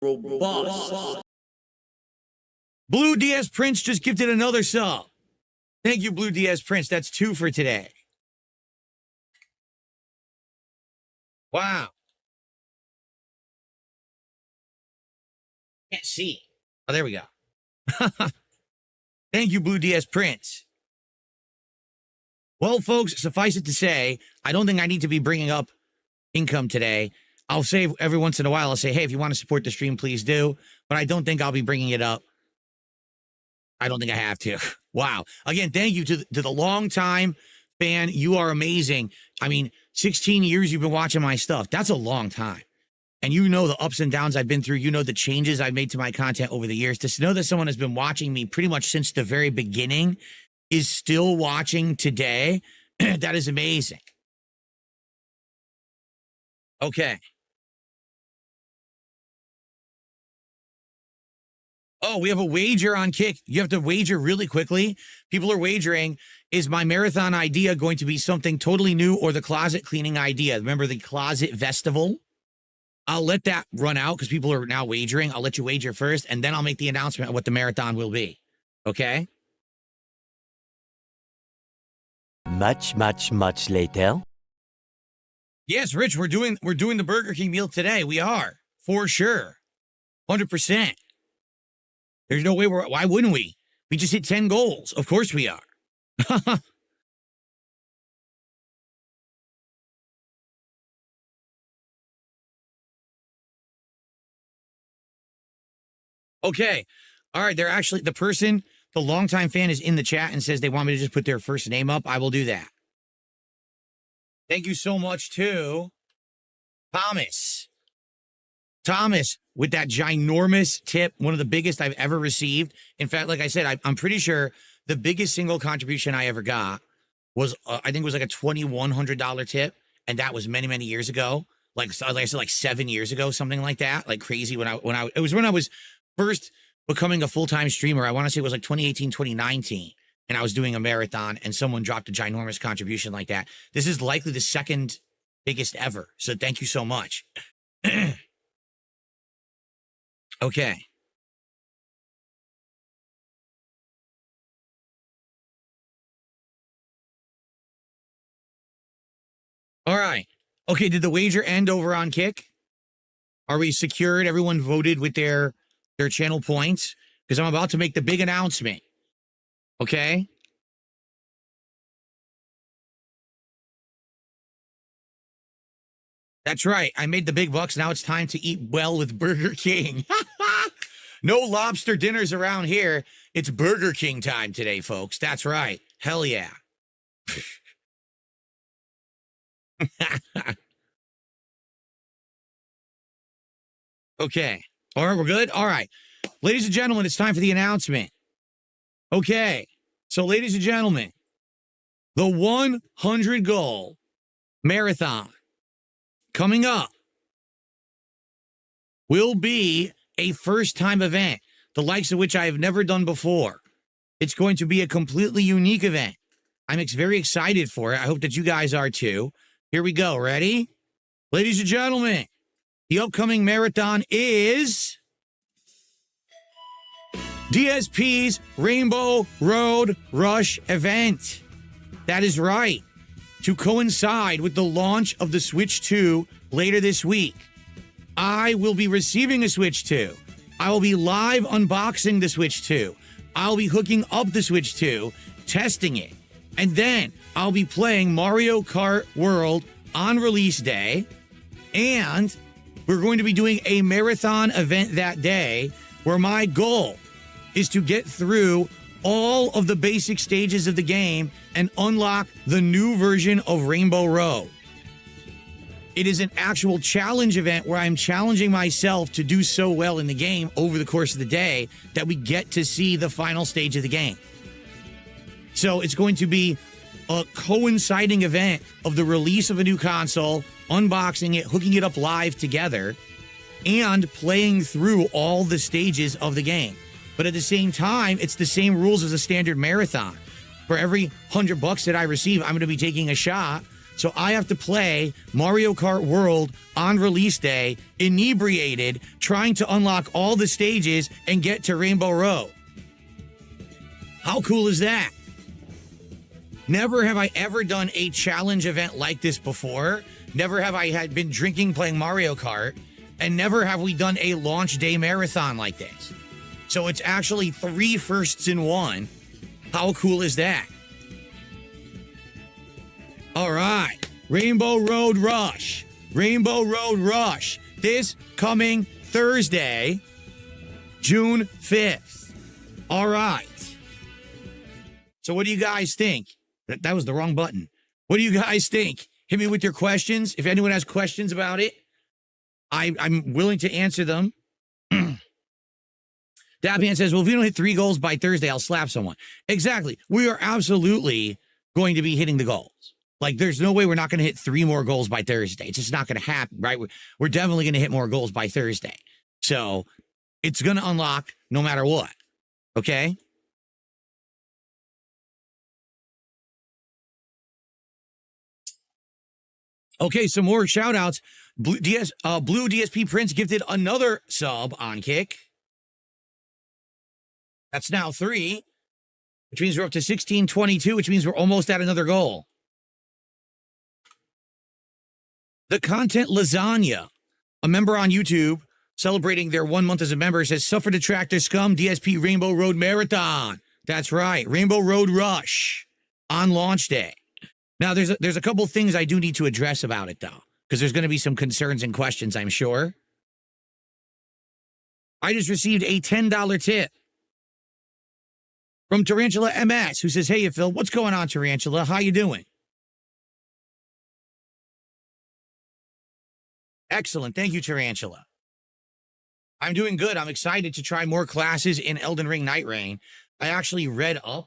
Robust. Blue DS Prince just gifted another sub. Thank you, Blue DS Prince. That's 2 for today. Wow. Can't see. Oh, there we go. Thank you, Blue DS Prince. Well, folks, suffice it to say, I don't think I need to be bringing up income today. I'll say every once in a while, I'll say, hey, if you want to support the stream, please do. But I don't think I'll be bringing it up. I don't think I have to. Wow. Again, thank you to the longtime fan. You are amazing. I mean, 16 years you've been watching my stuff. That's a long time. And you know the ups and downs I've been through. You know the changes I've made to my content over the years. To know that someone has been watching me pretty much since the very beginning is still watching today, that is amazing. Okay. Oh, we have a wager on Kick. You have to wager really quickly. People are wagering, is my marathon idea going to be something totally new or the closet cleaning idea? Remember the closet festival? I'll let that run out because people are now wagering. I'll let you wager first, and then I'll make the announcement of what the marathon will be. Okay? Much later. Yes, Rich, we're doing the Burger King meal today. We are, for sure. 100%. There's no way why wouldn't we? We just hit 10 goals. Of course we are. Okay. All right. They're actually, the longtime fan is in the chat and says they want me to just put their first name up. I will do that. Thank you so much to Thomas. Thomas, with that ginormous tip, one of the biggest I've ever received. In fact, like I said, I'm pretty sure the biggest single contribution I ever got was, I think it was like a $2,100 tip. And that was many, many years ago. Like I said, like 7 years ago, something like that. Like crazy it was when I was first becoming a full-time streamer. I want to say it was like 2018, 2019. And I was doing a marathon and someone dropped a ginormous contribution like that. This is likely the second biggest ever. So thank you so much. Okay. All right. Okay, did the wager end over on Kick? Are we secured? Everyone voted with their channel points? Because I'm about to make the big announcement. Okay? That's right. I made the big bucks. Now it's time to eat well with Burger King. No lobster dinners around here. It's Burger King time today, folks. That's right. Hell yeah. Okay. All right, we're good? All right. Ladies and gentlemen, it's time for the announcement. Okay. So, ladies and gentlemen, the 100 goal marathon coming up will be a first-time event, the likes of which I have never done before. It's going to be a completely unique event. I'm very excited for it. I hope that you guys are too. Here we go. Ready? Ladies and gentlemen, the upcoming marathon is DSP's Rainbow Road Rush event. That is right. To coincide with the launch of the Switch 2 later this week, I will be receiving a Switch 2. I will be live unboxing the Switch 2. I'll be hooking up the Switch 2, testing it. And then I'll be playing Mario Kart World on release day. And we're going to be doing a marathon event that day where my goal is to get through all of the basic stages of the game and unlock the new version of Rainbow Road. It is an actual challenge event where I'm challenging myself to do so well in the game over the course of the day that we get to see the final stage of the game. So it's going to be a coinciding event of the release of a new console, unboxing it, hooking it up live together, and playing through all the stages of the game. But at the same time, it's the same rules as a standard marathon. For every $100 that I receive, I'm going to be taking a shot So I have to play Mario Kart World on release day, inebriated, trying to unlock all the stages and get to Rainbow Road. How cool is that? Never have I ever done a challenge event like this before. Never have I had been drinking playing Mario Kart. And never have we done a launch day marathon like this. So it's actually 3 firsts in one. How cool is that? All right. Rainbow Road Rush. Rainbow Road Rush. This coming Thursday, June 5th. All right. So what do you guys think? That was the wrong button. What do you guys think? Hit me with your questions. If anyone has questions about it, I'm willing to answer them. Dapian says, well, if we don't hit 3 goals by Thursday, I'll slap someone. Exactly. We are absolutely going to be hitting the goals. Like, there's no way we're not going to hit 3 more goals by Thursday. It's just not going to happen, right? We're definitely going to hit more goals by Thursday. So it's going to unlock no matter what. Okay? Okay, some more shout-outs. Blue DSP Prince gifted another sub on Kick. That's now 3, which means we're up to 1622, which means we're almost at another goal. The Content Lasagna, a member on YouTube celebrating their 1 month as a member, says, Suffer Detractor Scum DSP Rainbow Road Marathon. That's right, Rainbow Road Rush on launch day. Now, there's a couple things I do need to address about it, though, because there's going to be some concerns and questions, I'm sure. I just received a $10 tip from Tarantula MS, who says, hey, Phil, what's going on, Tarantula? How you doing? Excellent. Thank you, Tarantula. I'm doing good. I'm excited to try more classes in Elden Ring Night Rain. I actually read up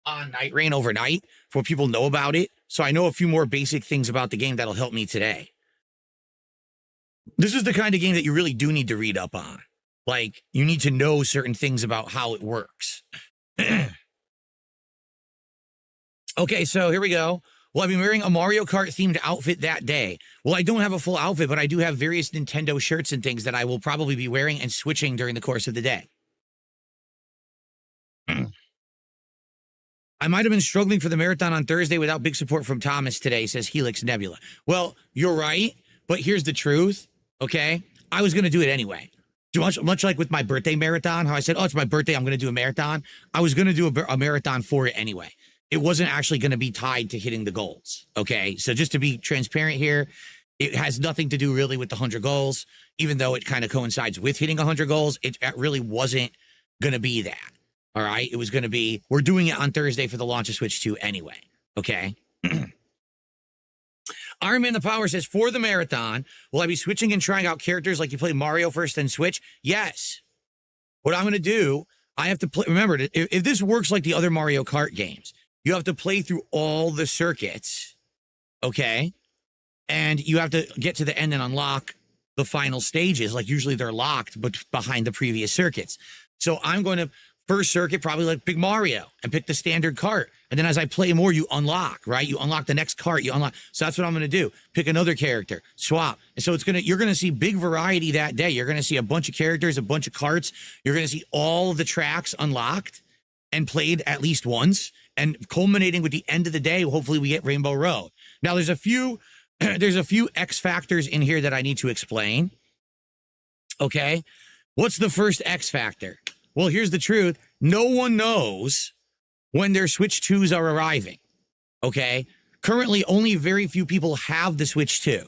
on Night Rain overnight for what people know about it, so I know a few more basic things about the game that'll help me today. This is the kind of game that you really do need to read up on. Like, you need to know certain things about how it works. Okay, so here we go. Well, I've been wearing a Mario Kart themed outfit that day. Well, I don't have a full outfit, but I do have various Nintendo shirts and things that I will probably be wearing and switching during the course of the day. I might have been struggling for the marathon on Thursday without big support from Thomas today, says Helix Nebula. Well, you're right, but here's the truth, okay? I was going to do it anyway. Much like with my birthday marathon, how I said, oh, it's my birthday, I'm going to do a marathon. I was going to do a marathon for it anyway. It wasn't actually going to be tied to hitting the goals, okay? So just to be transparent here, it has nothing to do really with the 100 goals, even though it kind of coincides with hitting 100 goals. It really wasn't going to be that, all right? It was going to be, we're doing it on Thursday for the launch of Switch 2 anyway, okay? Iron Man the Power says, for the marathon, will I be switching and trying out characters like you play Mario first then Switch? Yes. What I'm going to do, I have to play, remember, if this works like the other Mario Kart games, you have to play through all the circuits, okay? And you have to get to the end and unlock the final stages. Like, usually they're locked, but behind the previous circuits. So I'm going to, first circuit, probably like Big Mario, and pick the standard cart. And then as I play more, you unlock, right? You unlock the next cart, you unlock. So that's what I'm going to do. Pick another character, swap. And so you're going to see big variety that day. You're going to see a bunch of characters, a bunch of carts. You're going to see all of the tracks unlocked and played at least once. And culminating with the end of the day, hopefully we get Rainbow Road. Now, there's a few X factors in here that I need to explain. Okay, what's the first X factor? Well, here's the truth. No one knows when their Switch 2s are arriving. Okay, currently only very few people have the Switch 2,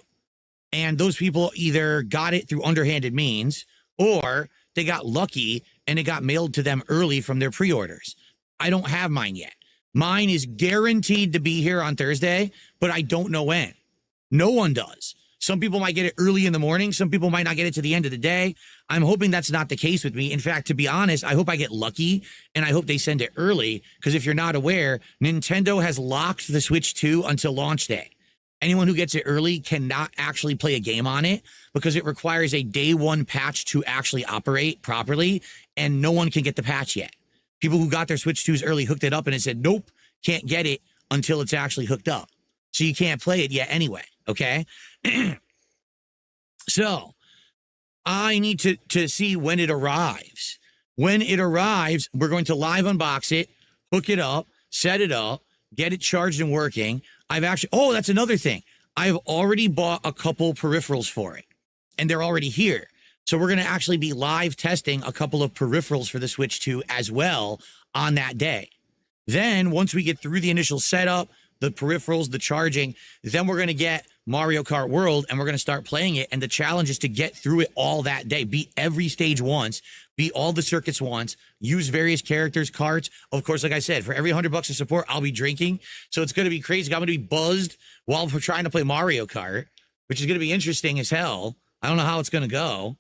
and those people either got it through underhanded means or they got lucky and it got mailed to them early from their pre-orders. I don't have mine yet. Mine is guaranteed to be here on Thursday, but I don't know when. No one does. Some people might get it early in the morning. Some people might not get it to the end of the day. I'm hoping that's not the case with me. In fact, to be honest, I hope I get lucky and I hope they send it early, because if you're not aware, Nintendo has locked the Switch 2 until launch day. Anyone who gets it early cannot actually play a game on it because it requires a day one patch to actually operate properly, and no one can get the patch yet. People who got their Switch 2s early hooked it up and it said, nope, can't get it until it's actually hooked up. So you can't play it yet anyway, okay? So I need to see when it arrives. When it arrives, we're going to live unbox it, hook it up, set it up, get it charged and working. Oh, that's another thing. I've already bought a couple peripherals for it, and they're already here. So we're going to actually be live testing a couple of peripherals for the Switch 2 as well on that day. Then once we get through the initial setup, the peripherals, the charging, then we're going to get Mario Kart World and we're going to start playing it. And the challenge is to get through it all that day, beat every stage once, beat all the circuits once, use various characters, carts. Of course, like I said, for every $100 of support, I'll be drinking. So it's going to be crazy. I'm going to be buzzed while we're trying to play Mario Kart, which is going to be interesting as hell. I don't know how it's going to go.